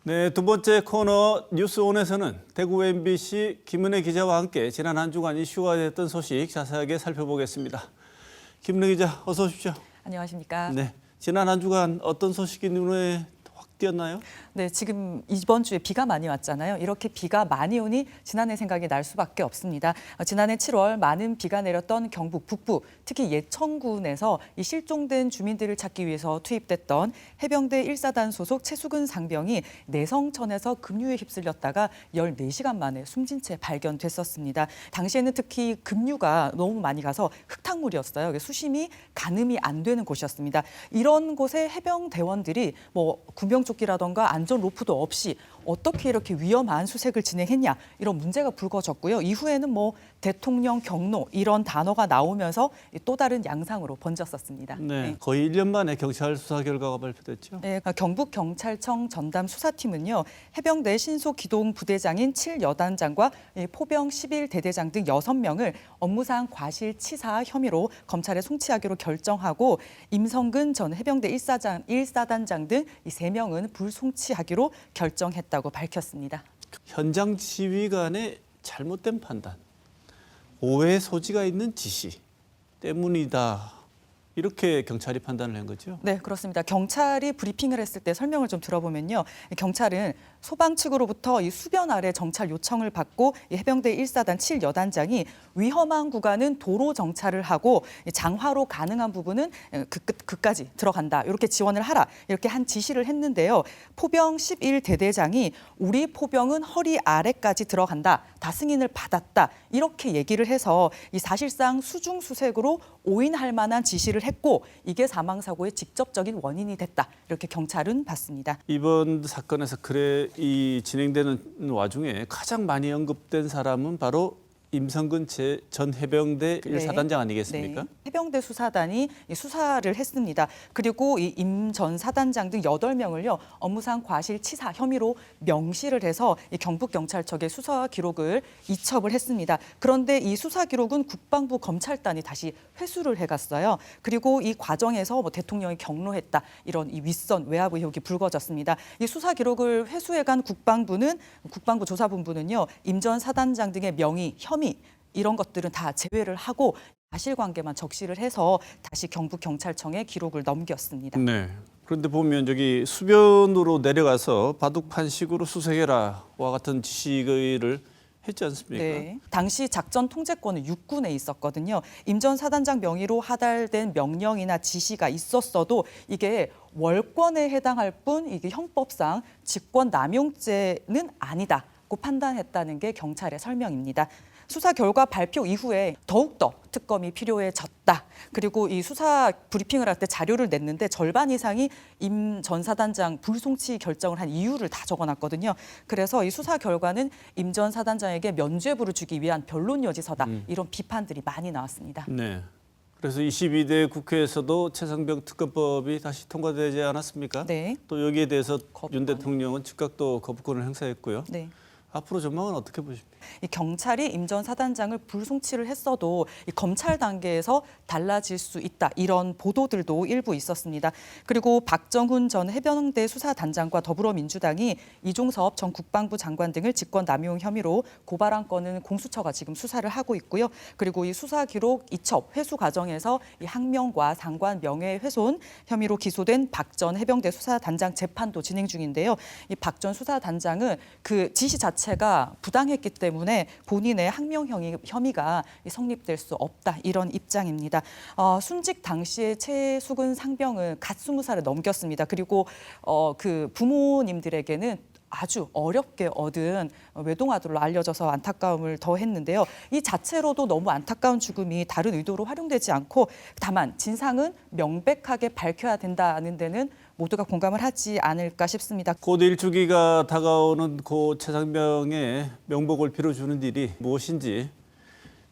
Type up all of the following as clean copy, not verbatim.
네, 두 번째 코너 뉴스온에서는 대구 MBC 김은혜 기자와 함께 지난 한 주간 이슈가 됐던 소식 자세하게 살펴보겠습니다. 김은혜 기자, 어서 오십시오. 안녕하십니까? 네, 지난 한 주간 어떤 소식이 눈에 확 띄었나요? 네, 지금 이번 주에 비가 많이 왔잖아요. 이렇게 비가 많이 오니 지난해 생각이 날 수밖에 없습니다. 지난해 7월 많은 비가 내렸던 경북 북부, 특히 예천군에서 이 실종된 주민들을 찾기 위해서 투입됐던 해병대 1사단 소속 최수근 상병이 내성천에서 급류에 휩쓸렸다가 14시간 만에 숨진 채 발견됐었습니다. 당시에는 특히 급류가 너무 많이 가서 흙탕물이었어요. 수심이 가늠이 안 되는 곳이었습니다. 이런 곳에 해병대원들이 구명조끼라던가 안전 로프도 없이 어떻게 이렇게 위험한 수색을 진행했냐, 이런 문제가 불거졌고요. 이후에는 대통령 경로 이런 단어가 나오면서 또 다른 양상으로 번졌었습니다. 네, 거의 1년 만에 경찰 수사 결과가 발표됐죠. 네, 경북경찰청 전담 수사팀은요, 해병대 신속기동 부대장인 7여단장과 포병 11대대장 등 6명을 업무상 과실치사 혐의로 검찰에 송치하기로 결정하고, 임성근 전 해병대 1사단장 등 3명은 불송치하기로 결정했다고 밝혔습니다. 현장 지휘관의 잘못된 판단, 오해 소지가 있는 지시 때문이다. 이렇게 경찰이 판단을 한 거죠? 네, 그렇습니다. 경찰이 브리핑을 했을 때 설명을 좀 들어보면요. 경찰은 소방 측으로부터 이 수변 아래 정찰 요청을 받고 이 해병대 1사단 7여단장이 위험한 구간은 도로 정찰을 하고 장화로 가능한 부분은 그까지 들어간다. 이렇게 지원을 하라. 이렇게 한 지시를 했는데요. 포병 11대대장이 우리 포병은 허리 아래까지 들어간다. 다 승인을 받았다. 이렇게 얘기를 해서 이 사실상 수중수색으로 오인할 만한 지시를 했고, 이게 사망사고의 직접적인 원인이 됐다. 이렇게 경찰은 봤습니다. 이번 사건에서 이 진행되는 와중에 가장 많이 언급된 사람은 바로 임성근 전 해병대 1사단장 아니겠습니까? 네. 해병대 수사단이 수사를 했습니다. 그리고 이 임 전 사단장 등 8명을요, 업무상 과실치사 혐의로 명시를 해서 이 경북경찰청에 수사 기록을 이첩을 했습니다. 그런데 이 수사 기록은 국방부 검찰단이 다시 회수를 해갔어요. 그리고 이 과정에서 대통령이 경로했다, 이런 이 윗선 외압 의혹이 불거졌습니다. 이 수사 기록을 회수해간 국방부 조사본부는요, 임 전 사단장 등의 명의, 혐의 이런 것들은 다 제외를 하고 사실관계만 적시를 해서 다시 경북경찰청에 기록을 넘겼습니다. 네. 그런데 보면 저기 수변으로 내려가서 바둑판식으로 수색해라와 같은 지시를 했지 않습니까? 네. 당시 작전 통제권은 육군에 있었거든요. 임 전 사단장 명의로 하달된 명령이나 지시가 있었어도 이게 월권에 해당할 뿐 이게 형법상 직권 남용죄는 아니다고 판단했다는 게 경찰의 설명입니다. 수사 결과 발표 이후에 더욱더 특검이 필요해졌다. 그리고 이 수사 브리핑을 할 때 자료를 냈는데 절반 이상이 임 전 사단장 불송치 결정을 한 이유를 다 적어놨거든요. 그래서 이 수사 결과는 임 전 사단장에게 면죄부를 주기 위한 변론 여지서다. 이런 비판들이 많이 나왔습니다. 네. 그래서 22대 국회에서도 최상병 특검법이 다시 통과되지 않았습니까? 네. 또 여기에 대해서 거부권. 윤 대통령은 즉각 또 거부권을 행사했고요. 네. 앞으로 전망은 어떻게 보십니까? 이 경찰이 임 전 사단장을 불송치를 했어도 이 검찰 단계에서 달라질 수 있다, 이런 보도들도 일부 있었습니다. 그리고 박정훈 전 해병대 수사단장과 더불어민주당이 이종섭 전 국방부 장관 등을 직권남용 혐의로 고발한 건은 공수처가 지금 수사를 하고 있고요. 그리고 이 수사 기록 이첩 회수 과정에서 이 항명과 상관 명예훼손 혐의로 기소된 박 전 해병대 수사단장 재판도 진행 중인데요. 이 박 전 수사단장은 그 지시 자체가 부당했기 때문에 본인의 항명 혐의가 성립될 수 없다, 이런 입장입니다. 순직 당시에 최수근 상병은 갓 20살을 넘겼습니다. 그리고 그 부모님들에게는 아주 어렵게 얻은 외동아들로 알려져서 안타까움을 더했는데요. 이 자체로도 너무 안타까운 죽음이 다른 의도로 활용되지 않고, 다만 진상은 명백하게 밝혀야 된다는 데는 모두가 공감을 하지 않을까 싶습니다. 곧 일주기가 다가오는 고 최상병의 명복을 빌어주는 일이 무엇인지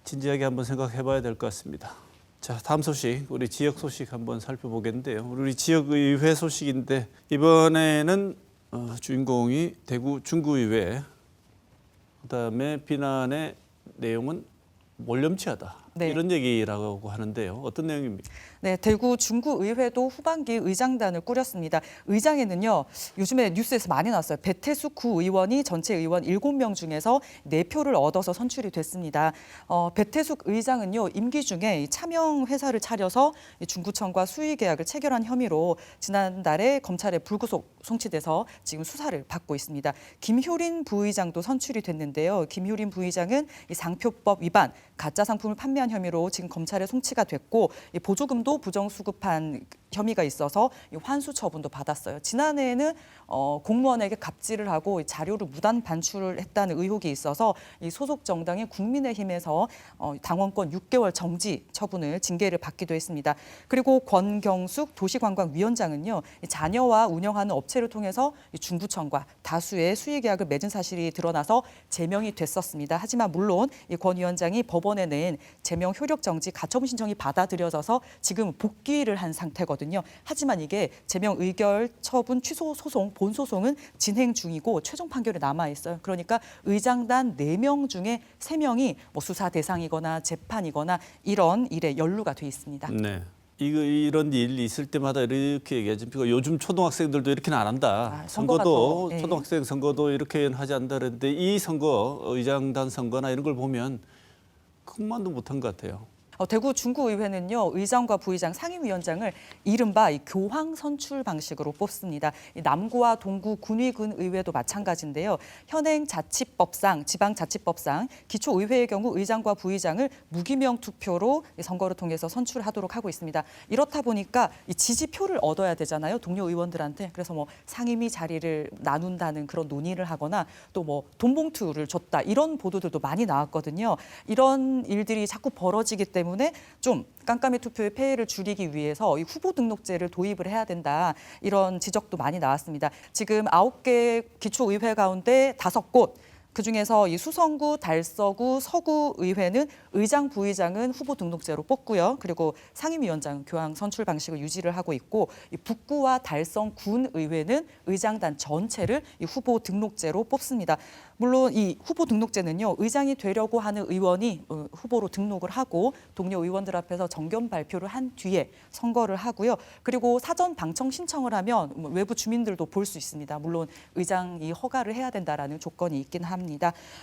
진지하게 한번 생각해봐야 될 것 같습니다. 자, 다음 소식, 우리 지역 소식 한번 살펴보겠는데요. 우리 지역의회 소식인데 이번에는 주인공이 대구 중구의회, 그다음에 비난의 내용은 몰염치하다. 네. 이런 얘기라고 하는데요. 어떤 내용입니까? 네, 대구 중구의회도 후반기 의장단을 꾸렸습니다. 의장에는요, 요즘에 뉴스에서 많이 나왔어요. 배태숙 구의원이 전체 의원 7명 중에서 4표를 얻어서 선출이 됐습니다. 배태숙 의장은요, 임기 중에 차명 회사를 차려서 중구청과 수의 계약을 체결한 혐의로 지난달에 검찰에 불구속 송치돼서 지금 수사를 받고 있습니다. 김효린 부의장도 선출이 됐는데요. 김효린 부의장은 이 상표법 위반, 가짜 상품을 판매한 혐의로 지금 검찰에 송치가 됐고 이 보조금도 부정수급한 혐의가 있어서 환수 처분도 받았어요. 지난해에는 공무원에게 갑질을 하고 자료를 무단 반출을 했다는 의혹이 있어서 이 소속 정당인 국민의힘에서 당원권 6개월 정지 처분을 징계를 받기도 했습니다. 그리고 권경숙 도시관광위원장은요, 자녀와 운영하는 업체를 통해서 중구청과 다수의 수의 계약을 맺은 사실이 드러나서 제명이 됐었습니다. 하지만 물론 이 권 위원장이 법원에 낸 제명 효력 정지 가처분 신청이 받아들여져서 지금 복귀를 한 상태거든요. 하지만 이게 제명 의결 처분 취소 소송 본 소송은 진행 중이고 최종 판결이 남아 있어요. 그러니까 의장단 4명 중에 3명이 뭐 수사 대상이거나 재판이거나 이런 일에 연루가 돼 있습니다. 네. 이런 일이 있을 때마다 이렇게 얘기하죠. 요즘 초등학생들도 이렇게는 안 한다. 선거도 더, 네. 초등학생 선거도 이렇게 하지 않는다 그랬는데 이 선거 의장단 선거나 이런 걸 보면 큰만도 못한 것 같아요. 대구 중구의회는요, 의장과 부의장 상임위원장을 이른바 이 교황 선출 방식으로 뽑습니다. 이 남구와 동구 군의군 의회도 마찬가지인데요. 현행 자치법상, 지방자치법상 기초의회의 경우 의장과 부의장을 무기명 투표로 선거를 통해서 선출하도록 하고 있습니다. 이렇다 보니까 이 지지표를 얻어야 되잖아요, 동료 의원들한테. 그래서 뭐 상임위 자리를 나눈다는 그런 논의를 하거나 또 뭐 돈봉투를 줬다 이런 보도들도 많이 나왔거든요. 이런 일들이 자꾸 벌어지기 때문에 좀 깜깜이 투표의 폐해를 줄이기 위해서 이 후보 등록제를 도입을 해야 된다. 이런 지적도 많이 나왔습니다. 지금 9개 기초의회 가운데 5곳 그중에서 이 수성구, 달서구, 서구의회는 의장, 부의장은 후보 등록제로 뽑고요. 그리고 상임위원장 교황 선출 방식을 유지를 하고 있고 이 북구와 달성 군의회는 의장단 전체를 이 후보 등록제로 뽑습니다. 물론 이 후보 등록제는요, 의장이 되려고 하는 의원이 후보로 등록을 하고 동료 의원들 앞에서 정견 발표를 한 뒤에 선거를 하고요. 그리고 사전 방청 신청을 하면 외부 주민들도 볼 수 있습니다. 물론 의장이 허가를 해야 된다라는 조건이 있긴 합니다.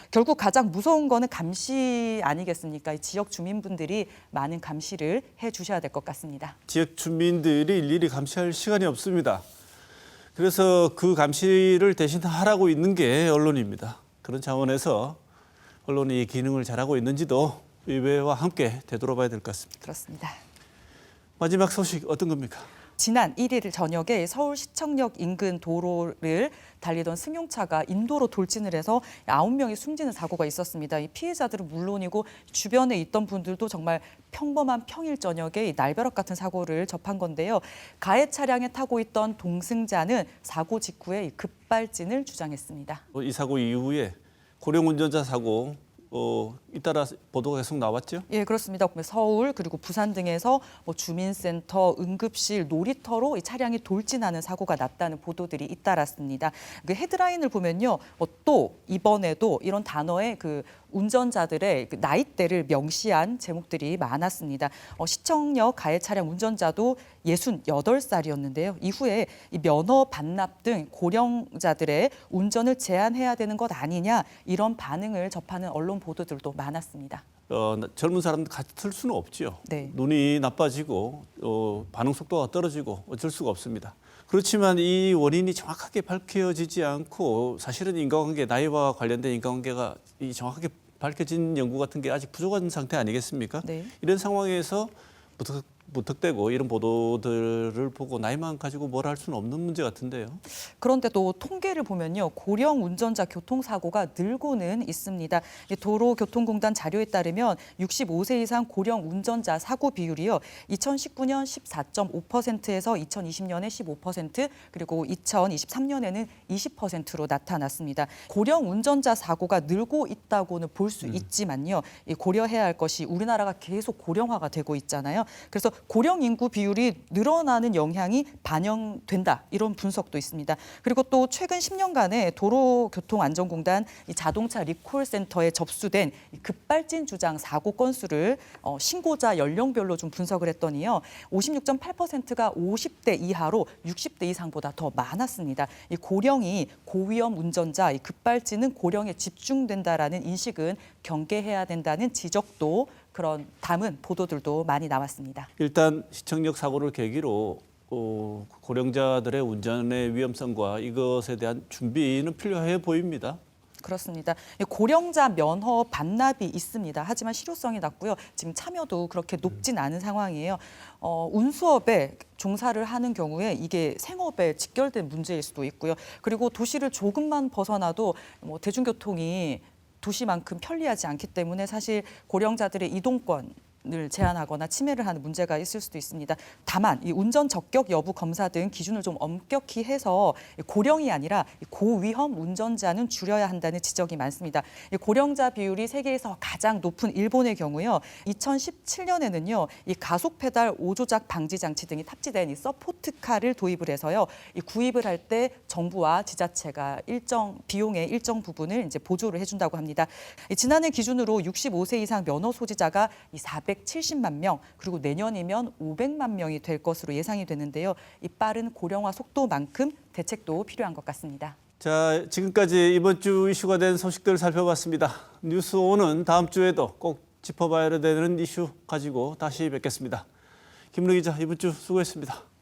결국 가장 무서운 거는 감시 아니겠습니까? 이 지역 주민분들이 많은 감시를 해주셔야 될 것 같습니다. 지역 주민들이 일일이 감시할 시간이 없습니다. 그래서 그 감시를 대신 하라고 있는 게 언론입니다. 그런 차원에서 언론이 이 기능을 잘하고 있는지도 의회와 함께 되돌아봐야 될 것 같습니다. 그렇습니다. 마지막 소식 어떤 겁니까? 지난 1일 저녁에 서울시청역 인근 도로를 달리던 승용차가 인도로 돌진을 해서 9명이 숨지는 사고가 있었습니다. 이 피해자들은 물론이고 주변에 있던 분들도 정말 평범한 평일 저녁에 날벼락 같은 사고를 접한 건데요. 가해 차량에 타고 있던 동승자는 사고 직후에 급발진을 주장했습니다. 이 사고 이후에 고령 운전자 사고 잇따라 보도가 계속 나왔죠? 예, 그렇습니다. 서울 그리고 부산 등에서 주민센터, 응급실, 놀이터로 이 차량이 돌진하는 사고가 났다는 보도들이 잇따랐습니다. 그 헤드라인을 보면요, 또 이번에도 이런 단어의 그 운전자들의 그 나이대를 명시한 제목들이 많았습니다. 시청역 가해 차량 운전자도 68살이었는데요. 이후에 이 면허 반납 등 고령자들의 운전을 제한해야 되는 것 아니냐 이런 반응을 접하는 언론 보도들도 많았습니다. 젊은 사람들 같을 수는 없죠. 네. 눈이 나빠지고 반응 속도가 떨어지고 어쩔 수가 없습니다. 그렇지만 이 원인이 정확하게 밝혀지지 않고 사실은 인과관계, 나이와 관련된 인과관계가 정확하게 밝혀진 연구 같은 게 아직 부족한 상태 아니겠습니까? 네. 이런 상황에서 무턱대고 이런 보도들을 보고 나이만 가지고 뭘 할 수는 없는 문제 같은데요. 그런데 또 통계를 보면요, 고령 운전자 교통사고가 늘고는 있습니다. 도로교통공단 자료에 따르면 65세 이상 고령 운전자 사고 비율이요, 2019년 14.5%에서 2020년에 15%, 그리고 2023년에는 20%로 나타났습니다. 고령 운전자 사고가 늘고 있다고는 볼 수 있지만요, 고려해야 할 것이 우리나라가 계속 고령화가 되고 있잖아요. 그래서 고령 인구 비율이 늘어나는 영향이 반영된다 이런 분석도 있습니다. 그리고 또 최근 10년간의 도로교통안전공단 이 자동차 리콜 센터에 접수된 이 급발진 주장 사고 건수를 신고자 연령별로 좀 분석을 했더니요. 56.8%가 50대 이하로 60대 이상보다 더 많았습니다. 이 고령이 고위험 운전자, 이 급발진은 고령에 집중된다라는 인식은 경계해야 된다는 지적도 그런 담은 보도들도 많이 나왔습니다. 일단 시청역 사고를 계기로 고령자들의 운전의 위험성과 이것에 대한 준비는 필요해 보입니다. 그렇습니다. 고령자 면허 반납이 있습니다. 하지만 실효성이 낮고요. 지금 참여도 그렇게 높진 않은 상황이에요. 운수업에 종사를 하는 경우에 이게 생업에 직결된 문제일 수도 있고요. 그리고 도시를 조금만 벗어나도 대중교통이 도시만큼 편리하지 않기 때문에 사실 고령자들의 이동권을 제한하거나 침해를 하는 문제가 있을 수도 있습니다. 다만 이 운전 적격 여부 검사 등 기준을 좀 엄격히 해서 고령이 아니라 고위험 운전자는 줄여야 한다는 지적이 많습니다. 고령자 비율이 세계에서 가장 높은 일본의 경우요. 2017년에는요. 이 가속 페달 오조작 방지 장치 등이 탑재된 이 서포트카를 도입을 해서요. 이 구입을 할 때 정부와 지자체가 비용의 일정 부분을 이제 보조를 해준다고 합니다. 지난해 기준으로 65세 이상 면허 소지자가 470만 명, 그리고 내년이면 500만 명이 될 것으로 예상이 되는데요. 이 빠른 고령화 속도만큼 대책도 필요한 것 같습니다. 자, 지금까지 이번 주 이슈가 된 소식들 살펴봤습니다. 뉴스오는 다음 주에도 꼭 짚어봐야 되는 이슈 가지고 다시 뵙겠습니다. 김은혜 기자, 이번 주 수고했습니다.